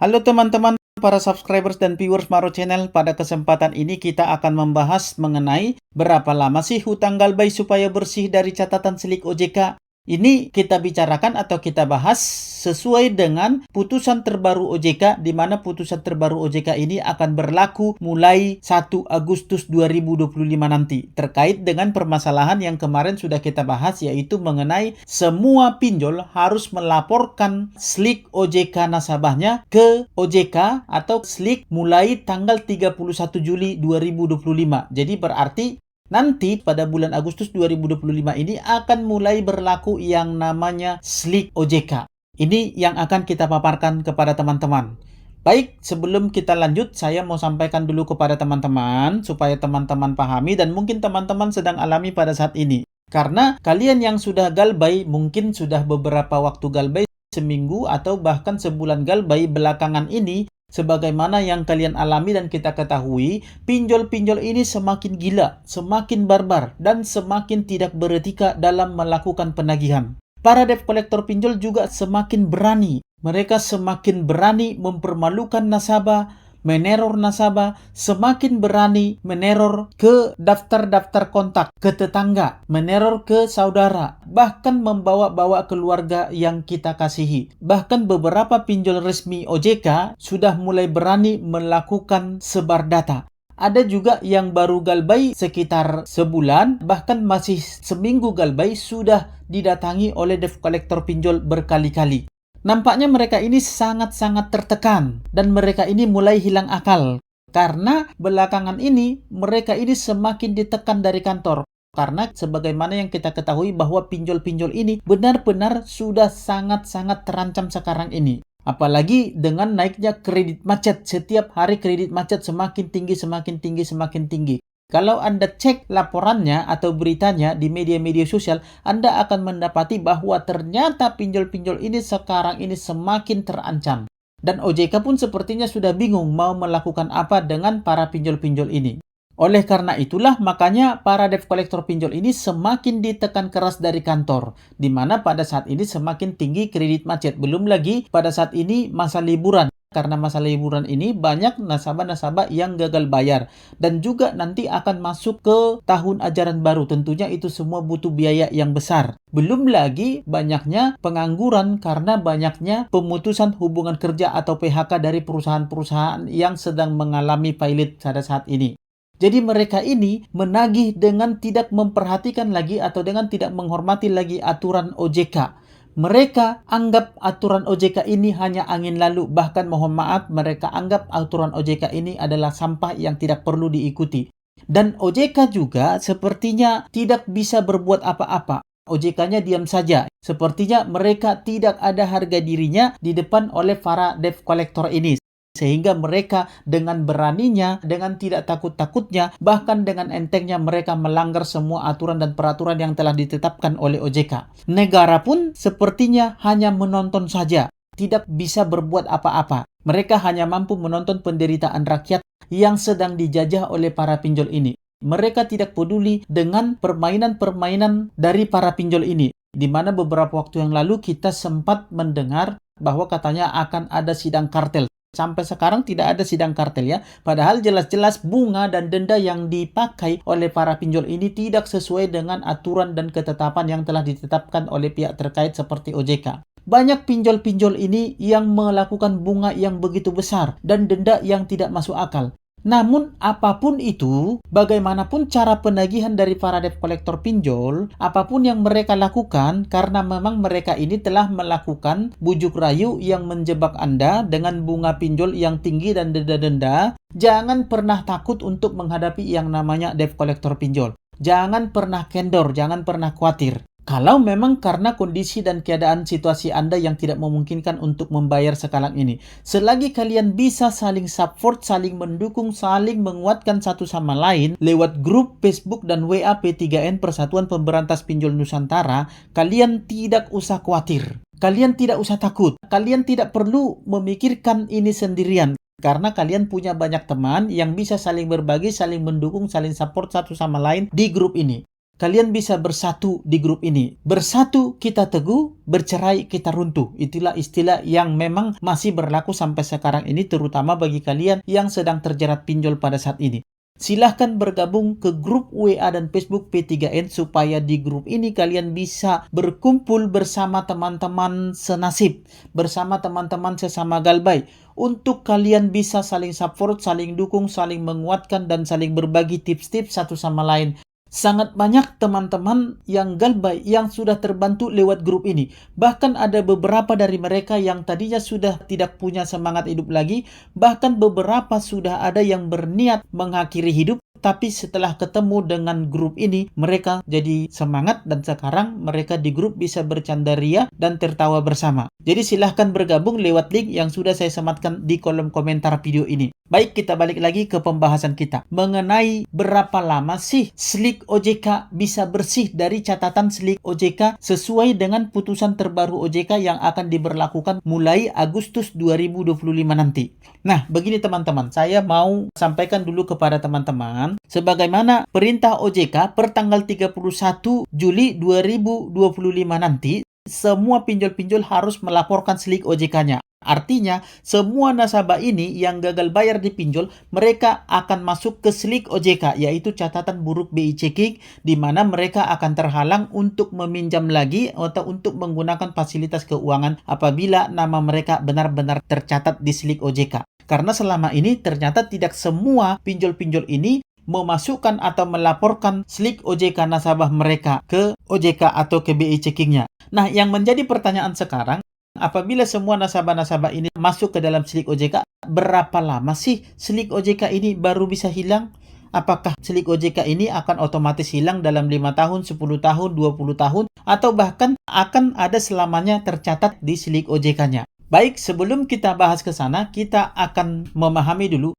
Halo teman-teman, para subscribers dan viewers Maro Channel. Pada kesempatan ini kita akan membahas mengenai berapa lama sih hutang Galbay supaya bersih dari catatan Slik OJK. Ini kita bicarakan atau kita bahas sesuai dengan putusan terbaru OJK, di mana putusan terbaru OJK ini akan berlaku mulai 1 Agustus 2025 nanti. Terkait dengan permasalahan yang kemarin sudah kita bahas, yaitu mengenai semua pinjol harus melaporkan Slik OJK nasabahnya ke OJK atau Slik mulai tanggal 31 Juli 2025. Jadi berarti nanti pada bulan Agustus 2025 ini akan mulai berlaku yang namanya Slik OJK. Ini yang akan kita paparkan kepada teman-teman. Baik, sebelum kita lanjut, saya mau sampaikan dulu kepada teman-teman supaya teman-teman pahami dan mungkin teman-teman sedang alami pada saat ini. Karena kalian yang sudah Galbay mungkin sudah beberapa waktu Galbay, seminggu atau bahkan sebulan Galbay belakangan ini. Sebagaimana yang kalian alami dan kita ketahui, pinjol-pinjol ini semakin gila, semakin barbar, dan semakin tidak beretika dalam melakukan penagihan. Para debt collector pinjol juga semakin berani. Mereka semakin berani mempermalukan nasabah, meneror nasabah, semakin berani meneror ke daftar-daftar kontak, ke tetangga, meneror ke saudara, bahkan membawa-bawa keluarga yang kita kasihi. Bahkan beberapa pinjol resmi OJK sudah mulai berani melakukan sebar data. Ada juga yang baru Galbay sekitar sebulan, bahkan masih seminggu Galbay sudah didatangi oleh debt collector pinjol berkali-kali. Nampaknya mereka ini sangat-sangat tertekan dan mereka ini mulai hilang akal karena belakangan ini mereka ini semakin ditekan dari kantor. Karena sebagaimana yang kita ketahui bahwa pinjol-pinjol ini benar-benar sudah sangat-sangat terancam sekarang ini. Apalagi dengan naiknya kredit macet, setiap hari kredit macet semakin tinggi, semakin tinggi, semakin tinggi. Kalau Anda cek laporannya atau beritanya di media-media sosial, Anda akan mendapati bahwa ternyata pinjol-pinjol ini sekarang ini semakin terancam. Dan OJK pun sepertinya sudah bingung mau melakukan apa dengan para pinjol-pinjol ini. Oleh karena itulah makanya para debt collector pinjol ini semakin ditekan keras dari kantor, di mana pada saat ini semakin tinggi kredit macet. Belum lagi pada saat ini masa liburan. Karena masa liburan ini banyak nasabah-nasabah yang gagal bayar. Dan juga nanti akan masuk ke tahun ajaran baru. Tentunya itu semua butuh biaya yang besar. Belum lagi banyaknya pengangguran karena banyaknya pemutusan hubungan kerja atau PHK dari perusahaan-perusahaan yang sedang mengalami pailit pada saat ini. Jadi mereka ini menagih dengan tidak memperhatikan lagi atau dengan tidak menghormati lagi aturan OJK. Mereka anggap aturan OJK ini hanya angin lalu, bahkan mohon maaf mereka anggap aturan OJK ini adalah sampah yang tidak perlu diikuti. Dan OJK juga sepertinya tidak bisa berbuat apa-apa. OJK-nya diam saja. Sepertinya mereka tidak ada harga dirinya di depan oleh para debt collector ini. Sehingga mereka dengan beraninya, dengan tidak takut-takutnya, bahkan dengan entengnya mereka melanggar semua aturan dan peraturan yang telah ditetapkan oleh OJK. Negara pun sepertinya hanya menonton saja, tidak bisa berbuat apa-apa. Mereka hanya mampu menonton penderitaan rakyat yang sedang dijajah oleh para pinjol ini. Mereka tidak peduli dengan permainan-permainan dari para pinjol ini. Di mana beberapa waktu yang lalu kita sempat mendengar bahwa katanya akan ada sidang kartel. Sampai sekarang tidak ada sidang kartel ya. Padahal jelas-jelas bunga dan denda yang dipakai oleh para pinjol ini tidak sesuai dengan aturan dan ketetapan yang telah ditetapkan oleh pihak terkait seperti OJK. Banyak pinjol-pinjol ini yang melakukan bunga yang begitu besar dan denda yang tidak masuk akal. Namun apapun itu, bagaimanapun cara penagihan dari para debt collector pinjol, apapun yang mereka lakukan, karena memang mereka ini telah melakukan bujuk rayu yang menjebak Anda dengan bunga pinjol yang tinggi dan denda-denda, jangan pernah takut untuk menghadapi yang namanya debt collector pinjol. Jangan pernah kendor, jangan pernah khawatir. Kalau memang karena kondisi dan keadaan situasi Anda yang tidak memungkinkan untuk membayar sekarang ini. Selagi kalian bisa saling support, saling mendukung, saling menguatkan satu sama lain lewat grup Facebook dan WA P3N Persatuan Pemberantas Pinjol Nusantara, kalian tidak usah khawatir. Kalian tidak usah takut. Kalian tidak perlu memikirkan ini sendirian. Karena kalian punya banyak teman yang bisa saling berbagi, saling mendukung, saling support satu sama lain di grup ini. kalian bisa bersatu di grup ini. Bersatu kita teguh, bercerai kita runtuh. Itulah istilah yang memang masih berlaku sampai sekarang ini, terutama bagi kalian yang sedang terjerat pinjol pada saat ini. Silahkan bergabung ke grup WA dan Facebook P3N supaya di grup ini kalian bisa berkumpul bersama teman-teman senasib, bersama teman-teman sesama galbay, untuk kalian bisa saling support, saling dukung, saling menguatkan, dan saling berbagi tips-tips satu sama lain. Sangat banyak teman-teman yang galbay yang sudah terbantu lewat grup ini. Bahkan ada beberapa dari mereka yang tadinya sudah tidak punya semangat hidup lagi. Bahkan beberapa sudah ada yang berniat mengakhiri hidup. Tapi setelah ketemu dengan grup ini, mereka jadi semangat dan sekarang mereka di grup bisa bercanda ria dan tertawa bersama. Jadi silahkan bergabung lewat link yang sudah saya sematkan di kolom komentar video ini. Baik, kita balik lagi ke pembahasan kita. Mengenai berapa lama sih Slick OJK bisa bersih dari catatan Slick OJK sesuai dengan putusan terbaru OJK yang akan diberlakukan mulai Agustus 2025 nanti. Nah, begini teman-teman, saya mau sampaikan dulu kepada teman-teman, sebagaimana perintah OJK per tanggal 31 Juli 2025 nanti, semua pinjol-pinjol harus melaporkan Slick OJK-nya. Artinya, semua nasabah ini yang gagal bayar di pinjol, mereka akan masuk ke Slick OJK, yaitu catatan buruk BI Checking, di mana mereka akan terhalang untuk meminjam lagi atau untuk menggunakan fasilitas keuangan apabila nama mereka benar-benar tercatat di Slick OJK. Karena selama ini ternyata tidak semua pinjol-pinjol ini memasukkan atau melaporkan Slick OJK nasabah mereka ke OJK atau ke BI Checking-nya. Nah, yang menjadi pertanyaan sekarang, apabila semua nasabah-nasabah ini masuk ke dalam Slick OJK, berapa lama sih Slick OJK ini baru bisa hilang? Apakah Slick OJK ini akan otomatis hilang dalam 5 tahun, 10 tahun, 20 tahun, atau bahkan akan ada selamanya tercatat di Slick OJK-nya? Baik, sebelum kita bahas ke sana, kita akan memahami dulu.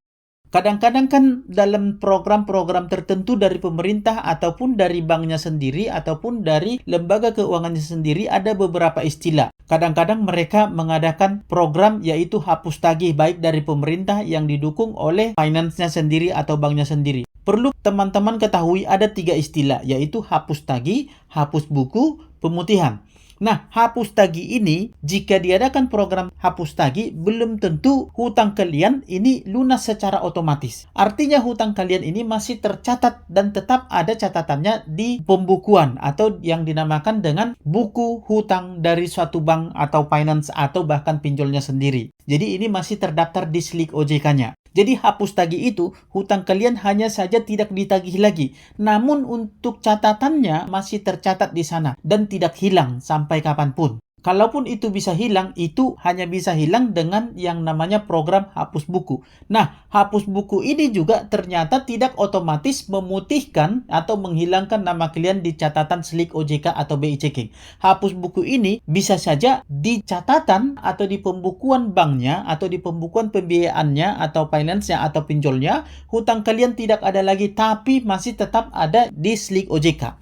Kadang-kadang kan dalam program-program tertentu dari pemerintah ataupun dari banknya sendiri ataupun dari lembaga keuangannya sendiri ada beberapa istilah. Kadang-kadang mereka mengadakan program yaitu hapus tagih baik dari pemerintah yang didukung oleh finance-nya sendiri atau banknya sendiri. Perlu teman-teman ketahui ada 3 istilah yaitu hapus tagih, hapus buku, pemutihan. Nah, hapus tagih ini, jika diadakan program hapus tagih, belum tentu hutang kalian ini lunas secara otomatis. Artinya hutang kalian ini masih tercatat dan tetap ada catatannya di pembukuan atau yang dinamakan dengan buku hutang dari suatu bank atau finance atau bahkan pinjolnya sendiri. Jadi ini masih terdaftar di Slick OJK-nya. Jadi hapus tagih itu, hutang kalian hanya saja tidak ditagih lagi. Namun untuk catatannya masih tercatat di sana dan tidak hilang sampai kapanpun. Kalaupun itu bisa hilang, itu hanya bisa hilang dengan yang namanya program hapus buku. Nah, hapus buku ini juga ternyata tidak otomatis memutihkan atau menghilangkan nama kalian di catatan Slick OJK atau BI Checking. Hapus buku ini bisa saja di catatan atau di pembukuan banknya atau di pembukuan pembiayaannya atau finance-nya atau pinjolnya, hutang kalian tidak ada lagi tapi masih tetap ada di Slick OJK.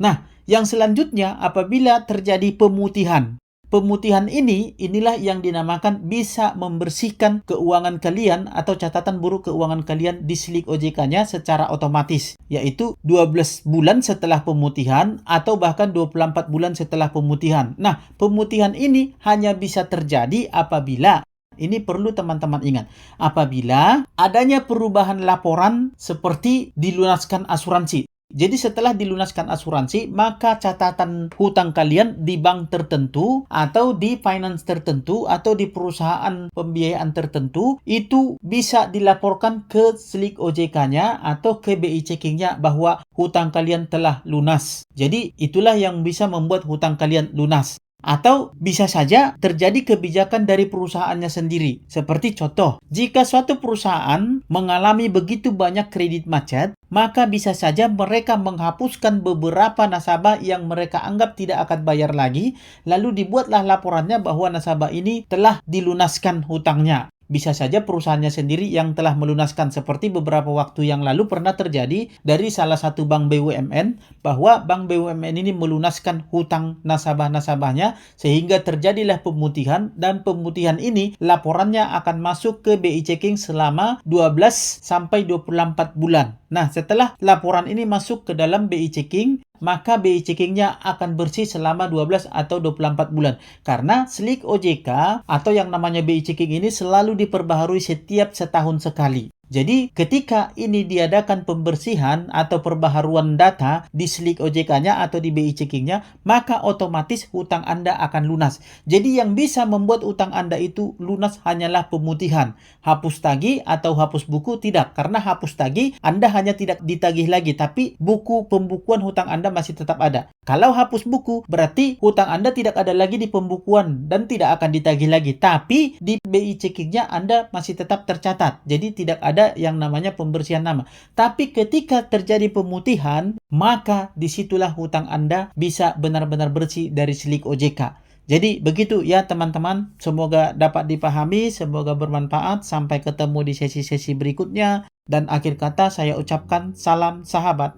Nah, yang selanjutnya apabila terjadi pemutihan. Pemutihan inilah yang dinamakan bisa membersihkan keuangan kalian atau catatan buruk keuangan kalian di Slick OJK-nya secara otomatis, yaitu 12 bulan setelah pemutihan atau bahkan 24 bulan setelah pemutihan. Nah, pemutihan ini hanya bisa terjadi apabila, ini perlu teman-teman ingat, apabila adanya perubahan laporan seperti dilunaskan asuransi. Jadi setelah dilunaskan asuransi, maka catatan hutang kalian di bank tertentu atau di finance tertentu atau di perusahaan pembiayaan tertentu itu bisa dilaporkan ke Slick OJK-nya atau ke BI Checking-nya bahwa hutang kalian telah lunas. Jadi itulah yang bisa membuat hutang kalian lunas. Atau bisa saja terjadi kebijakan dari perusahaannya sendiri. Seperti contoh, jika suatu perusahaan mengalami begitu banyak kredit macet, maka bisa saja mereka menghapuskan beberapa nasabah yang mereka anggap tidak akan bayar lagi, lalu dibuatlah laporannya bahwa nasabah ini telah dilunaskan hutangnya. Bisa saja perusahaannya sendiri yang telah melunaskan, seperti beberapa waktu yang lalu pernah terjadi dari salah satu bank BUMN bahwa bank BUMN ini melunaskan hutang nasabah-nasabahnya sehingga terjadilah pemutihan, dan pemutihan ini laporannya akan masuk ke BI Checking selama 12 sampai 24 bulan. Nah, setelah laporan ini masuk ke dalam BI Checking, maka BI checkingnya akan bersih selama 12 atau 24 bulan. Karena Slik OJK atau yang namanya BI checking ini selalu diperbaharui setiap setahun sekali. Jadi ketika ini diadakan pembersihan atau perbaharuan data di Slik OJK-nya atau di BI checkingnya, maka otomatis hutang Anda akan lunas. Jadi yang bisa membuat utang Anda itu lunas hanyalah pemutihan. Hapus tagih atau hapus buku tidak. Karena hapus tagih, Anda hanya tidak ditagih lagi, tapi buku pembukuan hutang Anda masih tetap ada. Kalau hapus buku, berarti hutang Anda tidak ada lagi di pembukuan dan tidak akan ditagih lagi. Tapi di BI checkingnya Anda masih tetap tercatat. Jadi tidak ada yang namanya pembersihan nama. Tapi ketika terjadi pemutihan, maka disitulah hutang Anda bisa benar-benar bersih dari Slik OJK. Jadi begitu ya teman-teman, semoga dapat dipahami, semoga bermanfaat. Sampai ketemu di sesi-sesi berikutnya. Dan akhir kata saya ucapkan salam sahabat.